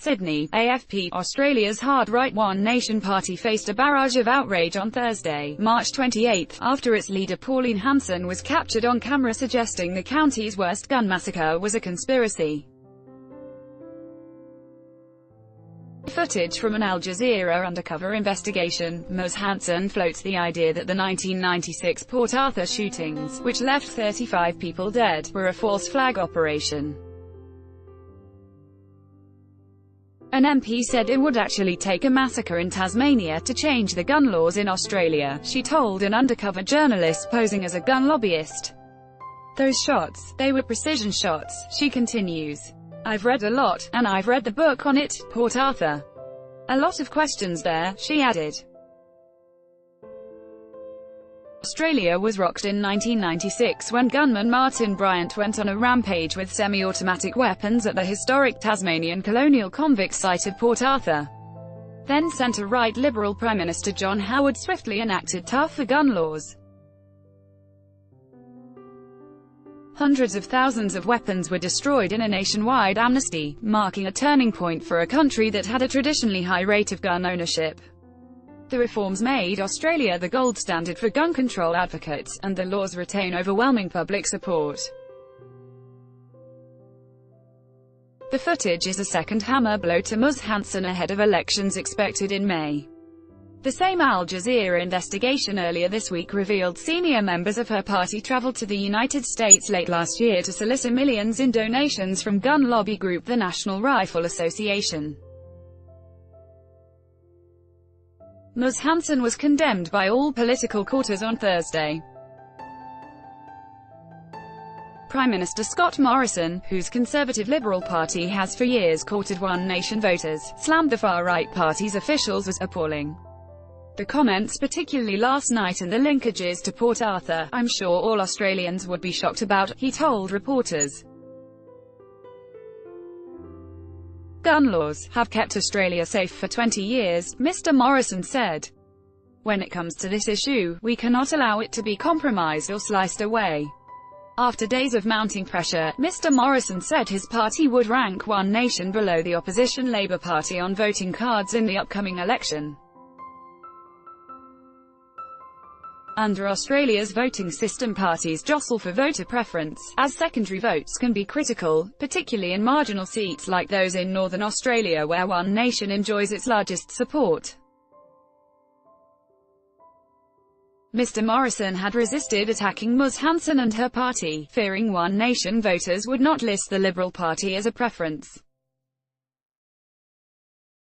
Sydney, AFP. Australia's hard-right One Nation party faced a barrage of outrage on Thursday, March 28, after its leader Pauline Hanson was captured on camera suggesting the county's worst gun massacre was a conspiracy. Footage from an Al Jazeera undercover investigation. Ms. Hanson floats the idea that the 1996 Port Arthur shootings, which left 35 people dead, were a false flag operation. An MP said it would actually take a massacre in Tasmania to change the gun laws in Australia, she told an undercover journalist posing as a gun lobbyist. Those shots, they were precision shots, she continues. I've read a lot, and I've read the book on it, Port Arthur. A lot of questions there, she added. Australia was rocked in 1996 when gunman Martin Bryant went on a rampage with semi-automatic weapons at the historic Tasmanian colonial convict site of Port Arthur. Then centre-right Liberal Prime Minister John Howard swiftly enacted tougher gun laws. Hundreds of thousands of weapons were destroyed in a nationwide amnesty, marking a turning point for a country that had a traditionally high rate of gun ownership. The reforms made Australia the gold standard for gun control advocates, and the laws retain overwhelming public support. The footage is a second hammer blow to Ms. Hanson ahead of elections expected in May. The same Al Jazeera investigation earlier this week revealed senior members of her party traveled to the United States late last year to solicit millions in donations from gun lobby group the National Rifle Association. Ms. Hanson was condemned by all political quarters on Thursday. Prime Minister Scott Morrison, whose Conservative Liberal Party has for years courted One Nation voters, slammed the far-right party's officials as appalling. The comments, particularly last night, and the linkages to Port Arthur, I'm sure all Australians would be shocked about, he told reporters. Gun laws have kept Australia safe for 20 years, Mr. Morrison said. When it comes to this issue, we cannot allow it to be compromised or sliced away. After days of mounting pressure, Mr. Morrison said his party would rank One Nation below the opposition Labour Party on voting cards in the upcoming election. Under Australia's voting system, parties jostle for voter preference, as secondary votes can be critical, particularly in marginal seats like those in Northern Australia where One Nation enjoys its largest support. Mr. Morrison had resisted attacking Ms. Hanson and her party, fearing One Nation voters would not list the Liberal Party as a preference.